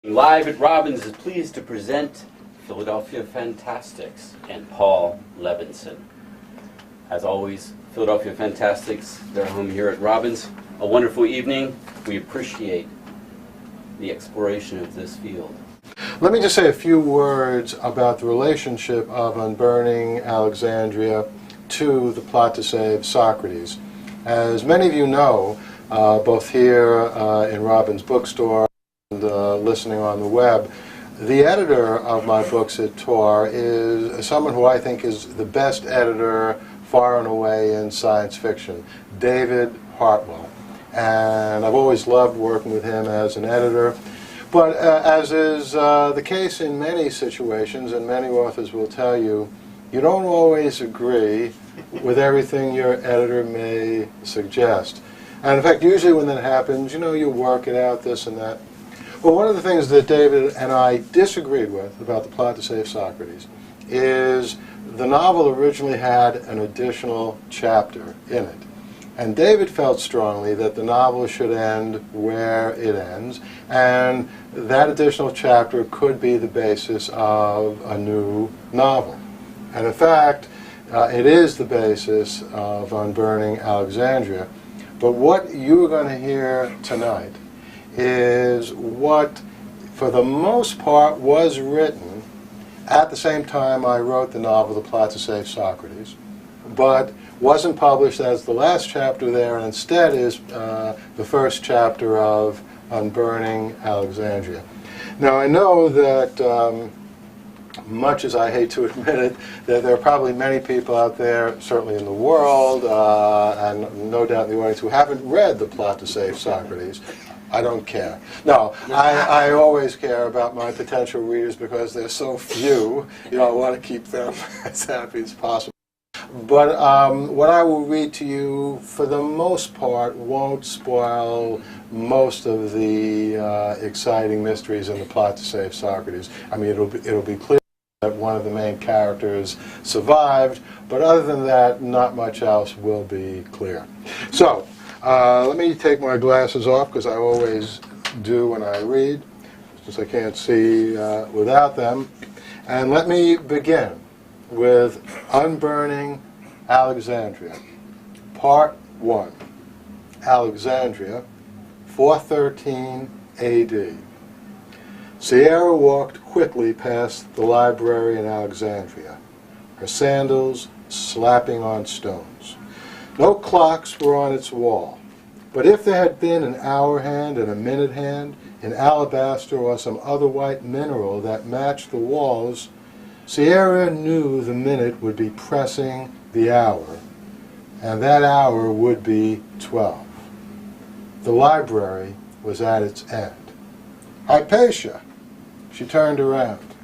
Live at Robbins is pleased to present Philadelphia Fantastics and Paul Levinson. As always, Philadelphia Fantastics, they're home here at Robbins. A wonderful evening. We appreciate the exploration of this field. Let me just say a few words about the relationship of Unburning Alexandria to the plot to save Socrates. As many of you know, both here in Robbins Bookstore and listening on the web, the editor of my books at Tor is someone who I think is the best editor far and away in science fiction, David Hartwell. And I've always loved working with him as an editor. But as is the case in many situations, and many authors will tell you, you don't always agree with everything your editor may suggest. And in fact, usually when that happens, you work it out, this and that. Well, one of the things that David and I disagreed with about the plot to save Socrates is the novel originally had an additional chapter in it. And David felt strongly that the novel should end where it ends, and that additional chapter could be the basis of a new novel. And in fact, it is the basis of Unburning Alexandria. But what you are going to hear tonight is what, for the most part, was written at the same time I wrote the novel The Plot to Save Socrates, but wasn't published as the last chapter there, and instead is the first chapter of Unburning Alexandria. Now, I know that, much as I hate to admit it, that there are probably many people out there, certainly in the world, and no doubt in the audience, who haven't read The Plot to Save Socrates. I don't care. No, I always care about my potential readers because they're so few. I want to keep them as happy as possible. But what I will read to you, for the most part, won't spoil most of the exciting mysteries in The Plot to Save Socrates. I mean, it'll be clear that one of the main characters survived, but other than that, not much else will be clear. So, let me take my glasses off, because I always do when I read, since I can't see without them. And let me begin with Unburning Alexandria, Part 1. Alexandria, 413 A.D. Sierra walked quickly past the library in Alexandria, her sandals slapping on stones. No clocks were on its wall, but if there had been an hour hand and a minute hand in alabaster or some other white mineral that matched the walls, Sierra knew the minute would be pressing the hour, and that hour would be 12. The library was at its end. Hypatia! She turned around.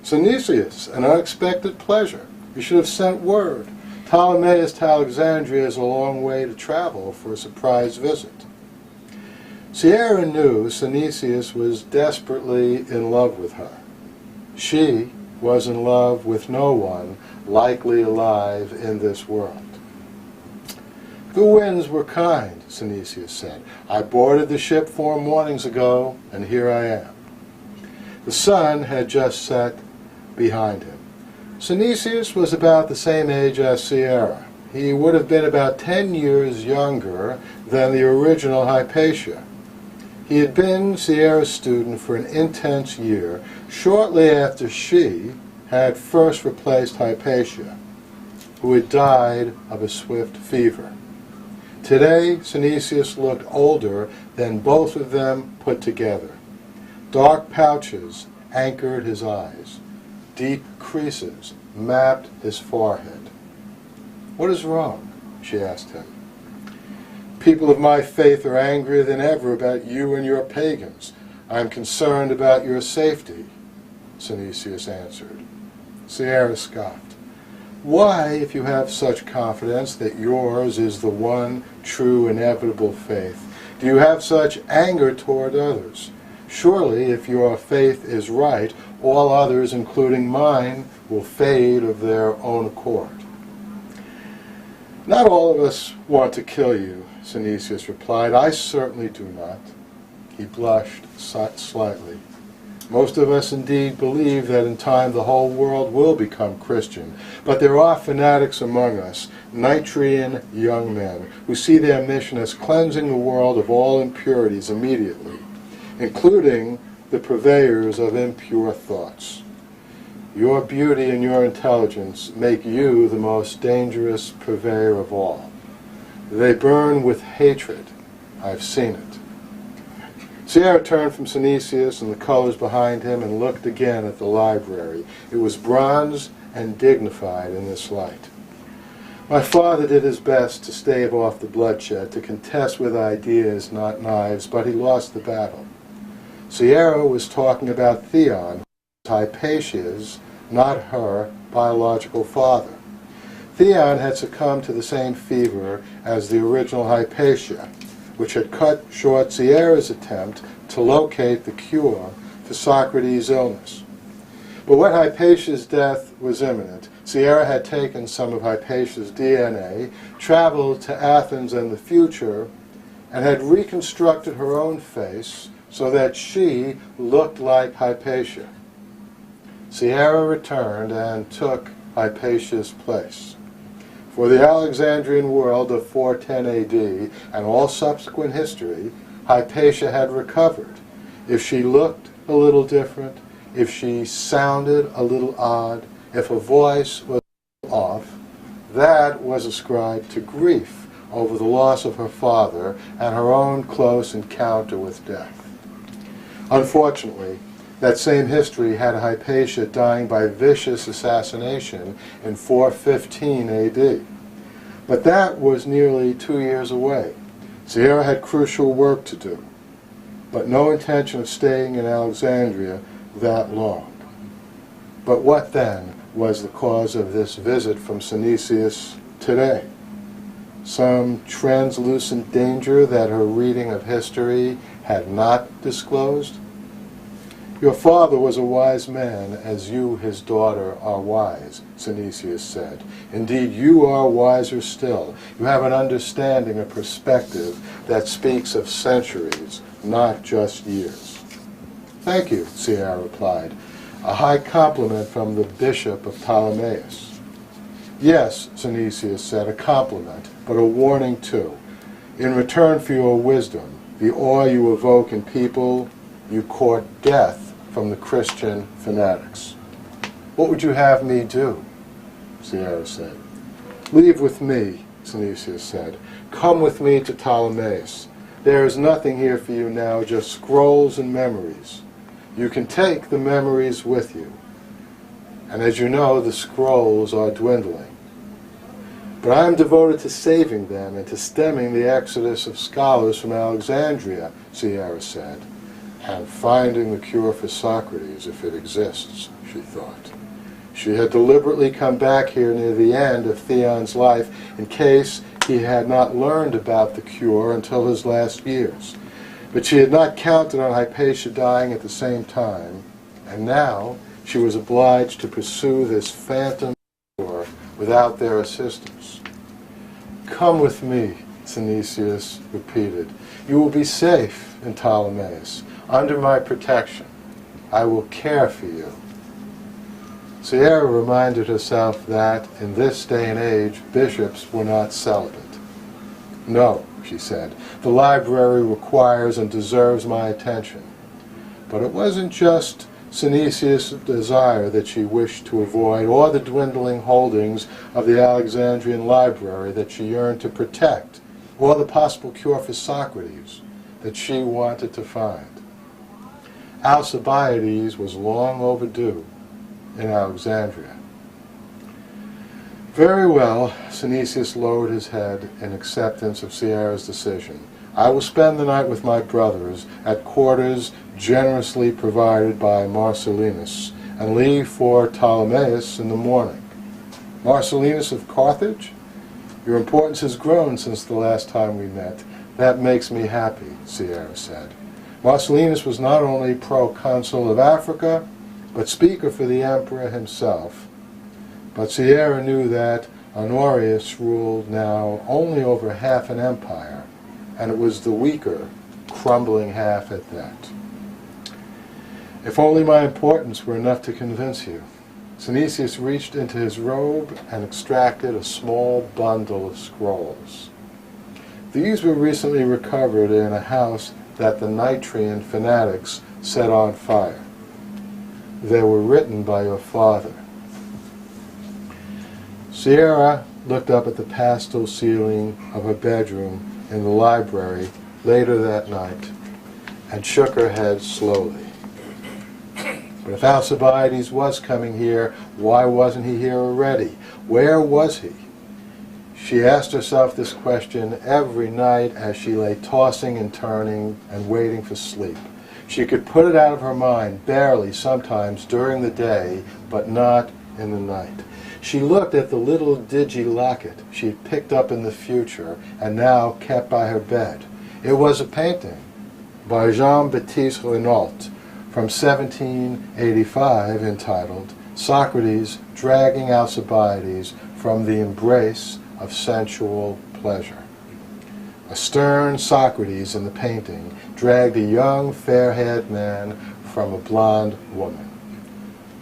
Synesius, an unexpected pleasure. You should have sent word. Ptolemais to Alexandria is a long way to travel for a surprise visit. Sierra knew Synesius was desperately in love with her. She was in love with no one likely alive in this world. The winds were kind, Synesius said. I boarded the ship 4 mornings ago, and here I am. The sun had just set behind him. Synesius was about the same age as Sierra. He would have been about 10 years younger than the original Hypatia. He had been Sierra's student for an intense year, shortly after she had first replaced Hypatia, who had died of a swift fever. Today, Synesius looked older than both of them put together. Dark pouches anchored his eyes. Deep creases mapped his forehead. What is wrong? She asked him. People of my faith are angrier than ever about you and your pagans. I am concerned about your safety, Synesius answered. Sierra scoffed. Why, if you have such confidence that yours is the one true inevitable faith, do you have such anger toward others? Surely, if your faith is right, all others, including mine, will fade of their own accord. Not all of us want to kill you, Synesius replied. I certainly do not. He blushed slightly. Most of us indeed believe that in time the whole world will become Christian, but there are fanatics among us, Nitrian young men, who see their mission as cleansing the world of all impurities immediately, including the purveyors of impure thoughts. Your beauty and your intelligence make you the most dangerous purveyor of all. They burn with hatred. I've seen it. Sierra turned from Synesius and the colors behind him and looked again at the library. It was bronze and dignified in this light. My father did his best to stave off the bloodshed, to contest with ideas, not knives, but he lost the battle. Sierra was talking about Theon, Hypatia's, not her, biological father. Theon had succumbed to the same fever as the original Hypatia, which had cut short Sierra's attempt to locate the cure for Socrates' illness. But when Hypatia's death was imminent, Sierra had taken some of Hypatia's DNA, traveled to Athens and the future, and had reconstructed her own face so that she looked like Hypatia. Sierra returned and took Hypatia's place. For the Alexandrian world of 410 AD and all subsequent history, Hypatia had recovered. If she looked a little different, if she sounded a little odd, if her voice was off, that was ascribed to grief over the loss of her father and her own close encounter with death. Unfortunately, that same history had Hypatia dying by vicious assassination in 415 AD. But that was nearly 2 years away. Sierra had crucial work to do, but no intention of staying in Alexandria that long. But what then was the cause of this visit from Synesius today? Some translucent danger that her reading of history had not disclosed? Your father was a wise man, as you, his daughter, are wise, Synesius said. Indeed, you are wiser still. You have an understanding, a perspective that speaks of centuries, not just years. Thank you, Sierra replied. A high compliment from the bishop of Ptolemais. Yes, Synesius said, a compliment, but a warning too. In return for your wisdom, the awe you evoke in people, you court death from the Christian fanatics. What would you have me do? Sierra said. Leave with me, Synesius said. Come with me to Ptolemais. There is nothing here for you now, just scrolls and memories. You can take the memories with you. And as you know, the scrolls are dwindling. But I am devoted to saving them and to stemming the exodus of scholars from Alexandria, Sierra said, and finding the cure for Socrates if it exists, she thought. She had deliberately come back here near the end of Theon's life in case he had not learned about the cure until his last years. But she had not counted on Hypatia dying at the same time, and now she was obliged to pursue this phantom cure without their assistance. Come with me, Synesius repeated. You will be safe in Ptolemais. Under my protection, I will care for you. Sierra reminded herself that, in this day and age, bishops were not celibate. No, she said, the library requires and deserves my attention. But it wasn't just Synesius' desire that she wished to avoid, or the dwindling holdings of the Alexandrian library that she yearned to protect, or the possible cure for Socrates that she wanted to find. Alcibiades was long overdue in Alexandria. Very well, Synesius lowered his head in acceptance of Sierra's decision. I will spend the night with my brothers at quarters generously provided by Marcellinus, and leave for Ptolemais in the morning. Marcellinus of Carthage? Your importance has grown since the last time we met. That makes me happy, Sierra said. Marcellinus was not only proconsul of Africa, but speaker for the emperor himself. But Sierra knew that Honorius ruled now only over half an empire, and it was the weaker, crumbling half at that. If only my importance were enough to convince you. Synesius reached into his robe and extracted a small bundle of scrolls. These were recently recovered in a house that the Nitrian fanatics set on fire. They were written by your father. Sierra looked up at the pastel ceiling of her bedroom in the library later that night and shook her head slowly. But if Alcibiades was coming here, why wasn't he here already? Where was he? She asked herself this question every night as she lay tossing and turning and waiting for sleep. She could put it out of her mind, barely, sometimes during the day, but not in the night. She looked at the little digi-locket she had picked up in the future and now kept by her bed. It was a painting by Jean-Baptiste Renault from 1785 entitled Socrates Dragging Alcibiades from the Embrace of Sensual Pleasure. A stern Socrates in the painting dragged a young, fair-haired man from a blonde woman.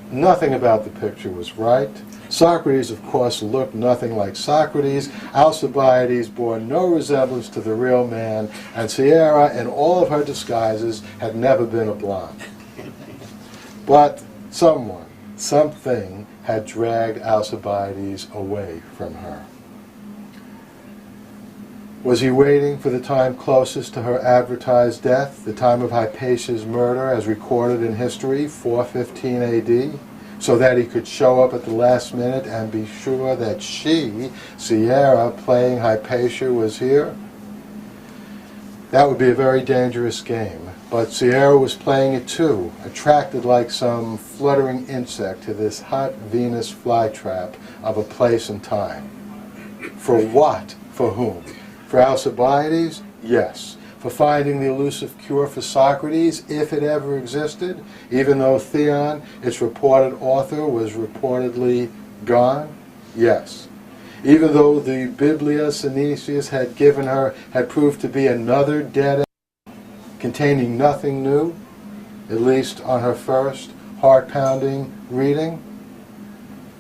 Nothing about the picture was right. Socrates, of course, looked nothing like Socrates. Alcibiades bore no resemblance to the real man, and Sierra, in all of her disguises, had never been a blonde. But someone, something, had dragged Alcibiades away from her. Was he waiting for the time closest to her advertised death, the time of Hypatia's murder as recorded in history, 415 AD, so that he could show up at the last minute and be sure that she, Sierra, playing Hypatia, was here? That would be a very dangerous game, but Sierra was playing it too, attracted like some fluttering insect to this hot Venus flytrap of a place and time. For what? For whom? For Alcibiades? Yes. For finding the elusive cure for Socrates, if it ever existed, even though Theon, its reported author, was reportedly gone? Yes. Even though the Biblia Synesius had given her had proved to be another dead end, containing nothing new, at least on her first heart-pounding reading?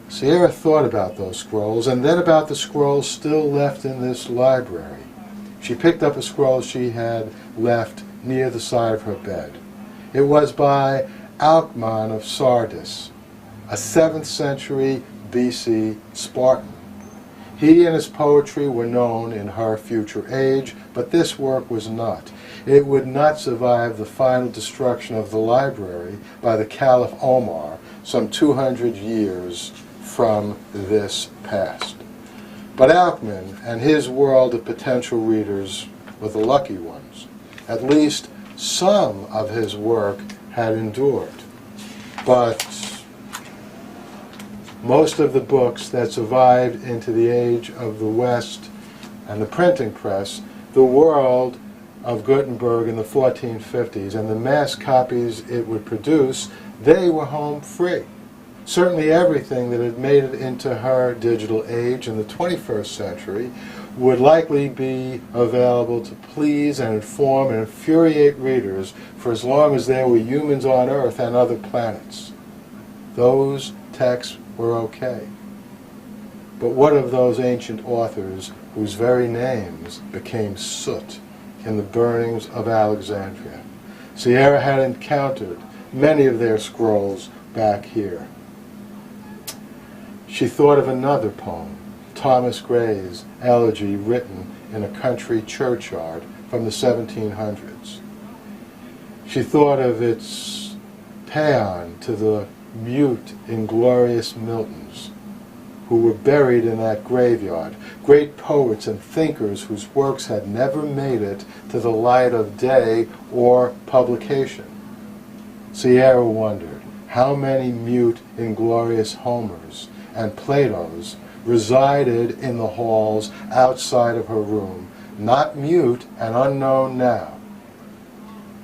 Sierra thought about those scrolls, and then about the scrolls still left in this library. She picked up a scroll she had left near the side of her bed. It was by Alcman of Sardis, a 7th century BC Spartan. He and his poetry were known in her future age, but this work was not. It would not survive the final destruction of the library by the Caliph Omar some 200 years from this past. But Alcman and his world of potential readers were the lucky ones. At least some of his work had endured. But most of the books that survived into the age of the West and the printing press, the world of Gutenberg in the 1450s, and the mass copies it would produce, they were home free. Certainly everything that had made it into her digital age in the 21st century would likely be available to please and inform and infuriate readers for as long as there were humans on Earth and other planets. Those texts were okay. But what of those ancient authors whose very names became soot in the burnings of Alexandria? Sierra had encountered many of their scrolls back here. She thought of another poem, Thomas Gray's elegy written in a country churchyard from the 1700s. She thought of its paean to the mute, inglorious Miltons, who were buried in that graveyard, great poets and thinkers whose works had never made it to the light of day or publication. Sierra wondered how many mute, inglorious Homers and Platos resided in the halls outside of her room, not mute and unknown now,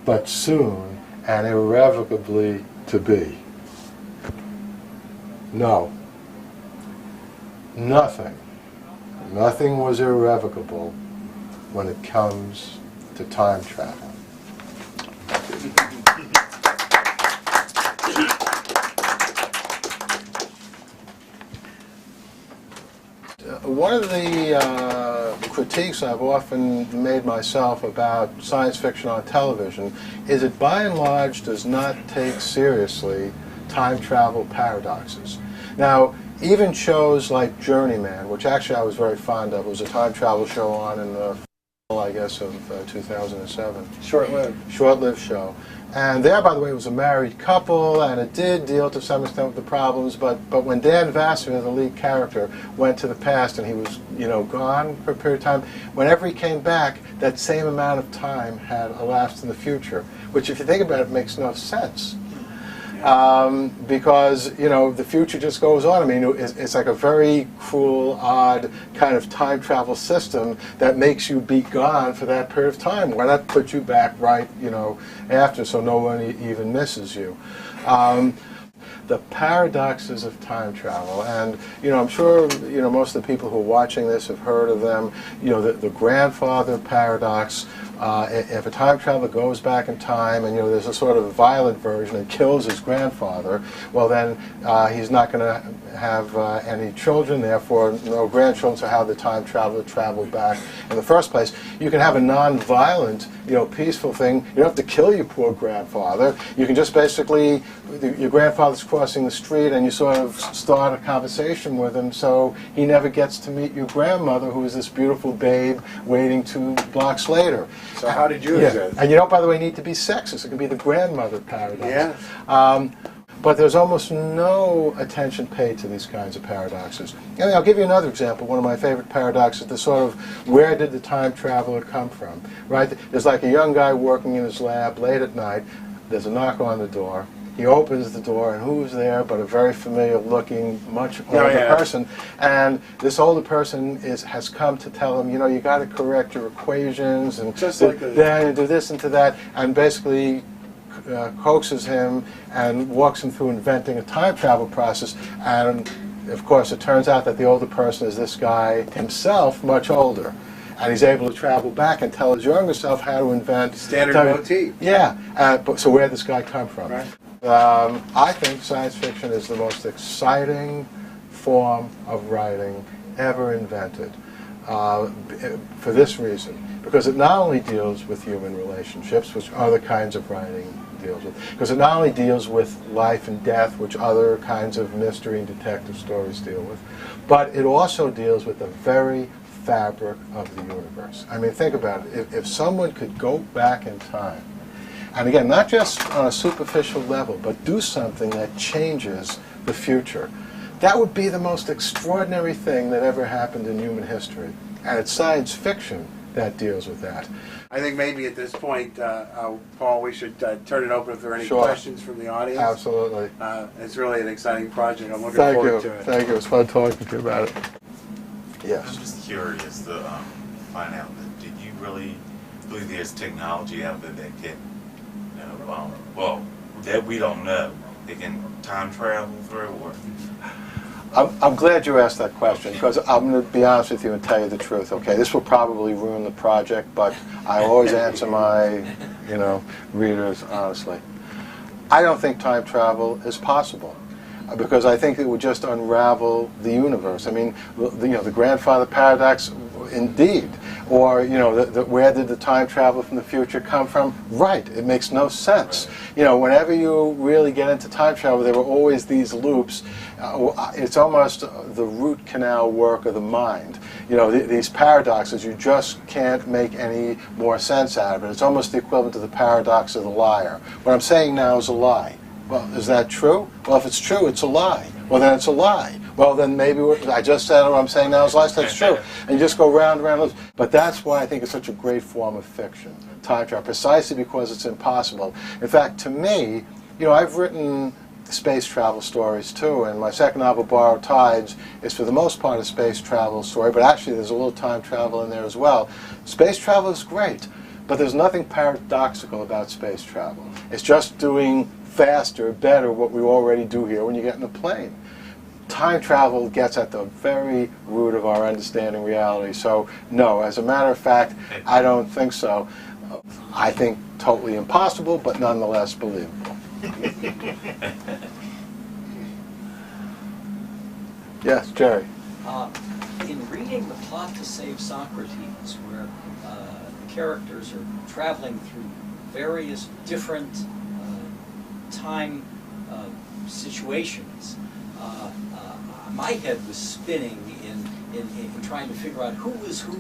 but soon and irrevocably to be. No, nothing was irrevocable when it comes to time travel. one of the critiques I've often made myself about science fiction on television is it by and large does not take seriously time travel paradoxes. Now, even shows like Journeyman, which actually I was very fond of, it was a time travel show on in the fall, I guess, of 2007. Short-lived. Short-lived show. And there, by the way, it was a married couple, and it did deal to some extent with the problems, but when Dan Vassar, the lead character, went to the past and he was, gone for a period of time, whenever he came back, that same amount of time had elapsed in the future, which, if you think about it, makes no sense. Because, the future just goes on. I mean, it's like a very cruel, odd kind of time travel system that makes you be gone for that period of time. Why not put you back right, after, so no one even misses you? The paradoxes of time travel, and I'm sure most of the people who are watching this have heard of them. The grandfather paradox. If a time traveler goes back in time and there's a sort of violent version and kills his grandfather, well then he's not going to have any children, therefore no grandchildren, so how the time traveler traveled back in the first place. You can have a non-violent, peaceful thing. You don't have to kill your poor grandfather. You can just basically, your grandfather's crossing the street and you sort of start a conversation with him, so he never gets to meet your grandmother, who is this beautiful babe waiting 2 blocks later. So how did you exist? And you don't, by the way, need to be sexist. It can be the grandmother paradox. Yeah. But there's almost no attention paid to these kinds of paradoxes. And I'll give you another example. One of my favorite paradoxes, the sort of where did the time traveler come from, right? There's like a young guy working in his lab late at night. There's a knock on the door. He opens the door, and who's there but a very familiar-looking, much older person. And this older person has come to tell him, you got to correct your equations, and just like then do this and to that, and basically coaxes him and walks him through inventing a time travel process. And of course, it turns out that the older person is this guy himself, much older. And he's able to travel back and tell his younger self how to invent standard motif. Yeah. So where did this guy come from? Right. I think science fiction is the most exciting form of writing ever invented, for this reason. Because it not only deals with human relationships, which other kinds of writing deals with, because it not only deals with life and death, which other kinds of mystery and detective stories deal with, but it also deals with the very fabric of the universe. I mean, think about it. If someone could go back in time, and again, not just on a superficial level, but do something that changes the future, that would be the most extraordinary thing that ever happened in human history. And it's science fiction that deals with that. I think maybe at this point, Paul, we should turn it open if there are any Sure. questions from the audience. Absolutely. It's really an exciting project. I'm looking Thank forward you. to it. Thank you. It was fun talking to you about it. I'm Yes. just curious to find out, did you really believe there's technology out there that can, well, that we don't know, they can time travel through, or? I'm glad you asked that question, because I'm going to be honest with you and tell you the truth, okay? This will probably ruin the project, but I always answer my, readers honestly. I don't think time travel is possible, because I think it would just unravel the universe. I mean, the grandfather paradox, indeed. Or, where did the time travel from the future come from? Right, it makes no sense. Whenever you really get into time travel, there were always these loops. It's almost the root canal work of the mind. These paradoxes, you just can't make any more sense out of it. It's almost the equivalent to the paradox of the liar. What I'm saying now is a lie. Well, is that true? Well, if it's true, it's a lie. Well, then it's a lie. Well, then maybe I just said what I'm saying now is lies. That's true. And you just go round and round. But that's why I think it's such a great form of fiction, time travel, precisely because it's impossible. In fact, to me, I've written space travel stories too, and my second novel, Borrowed Tides, is for the most part a space travel story, but actually there's a little time travel in there as well. Space travel is great, but there's nothing paradoxical about space travel. It's just doing faster, better what we already do here when you get in a plane. Time travel gets at the very root of our understanding reality. So, no, as a matter of fact, I don't think so. I think totally impossible, but nonetheless believable. Yes, Jerry. In reading writing the plot to save Socrates, where the characters are traveling through various different time situations, my head was spinning in trying to figure out who was who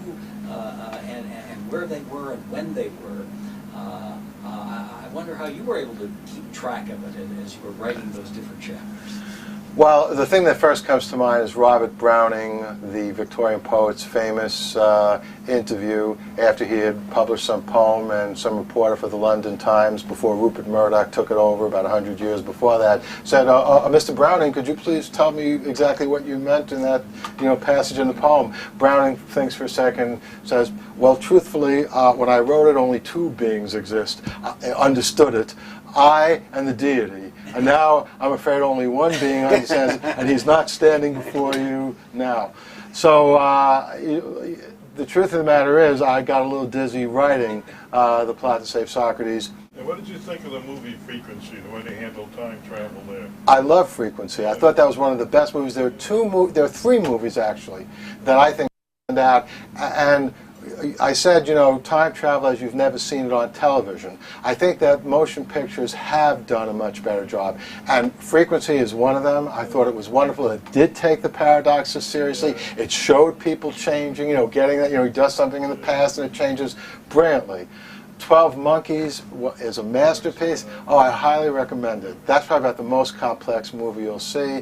and where they were and when they were. I wonder how you were able to keep track of it as you were writing those different chapters. Well, the thing that first comes to mind is Robert Browning, the Victorian poet's famous interview after he had published some poem, and some reporter for the London Times, before Rupert Murdoch took it over about 100 years before that, said, Mr. Browning, could you please tell me exactly what you meant in that passage in the poem? Browning thinks for a second, says, well, truthfully, when I wrote it, only two beings exist. I understood it, I and the deity. And now I'm afraid only one being understands it, and he's not standing before you now. So the truth of the matter is, I got a little dizzy writing the plot to save Socrates. And what did you think of the movie Frequency, the way they handled time travel there? I love Frequency. I thought that was one of the best movies. There are three movies actually that I think stand out, and I said, time travel as you've never seen it on television. I think that motion pictures have done a much better job. And Frequency is one of them. I thought it was wonderful. It did take the paradoxes seriously. It showed people changing, getting that, he does something in the past and it changes brilliantly. 12 Monkeys is a masterpiece. Oh, I highly recommend it. That's probably about the most complex movie you'll see.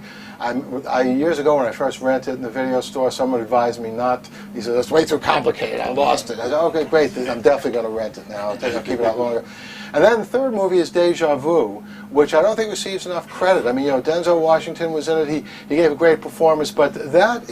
Years ago when I first rented it in the video store, someone advised me not. He said, it's way too complicated. I lost it. I said, okay, great. I'm definitely going to rent it now. I'll keep it out longer. And then the third movie is Deja Vu, which I don't think receives enough credit. I mean, Denzel Washington was in it. He gave a great performance, but that,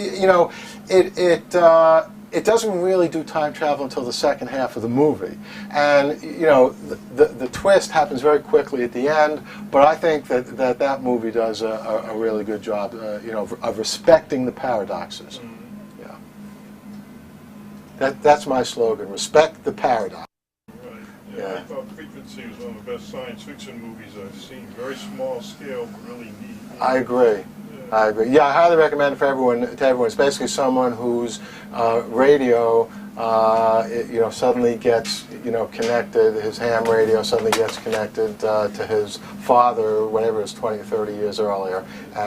it doesn't really do time travel until the second half of the movie. And, the twist happens very quickly at the end, but I think that movie does a really good job, of respecting the paradoxes. Yeah. That's my slogan, respect the paradox. Right. Yeah. I thought Frequency was one of the best science fiction movies I've seen. Very small scale, but really neat. I agree. I agree. Yeah, I highly recommend it for everyone. It's basically someone whose radio, suddenly gets, connected. His ham radio suddenly gets connected to his father, whatever it is, 20 or 30 years earlier,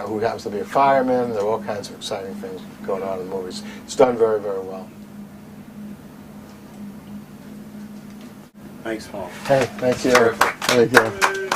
who happens to be a fireman. There are all kinds of exciting things going on in the movies. It's done very, very well. Thanks, Paul. Hey, thank you. Terrific. Thank you.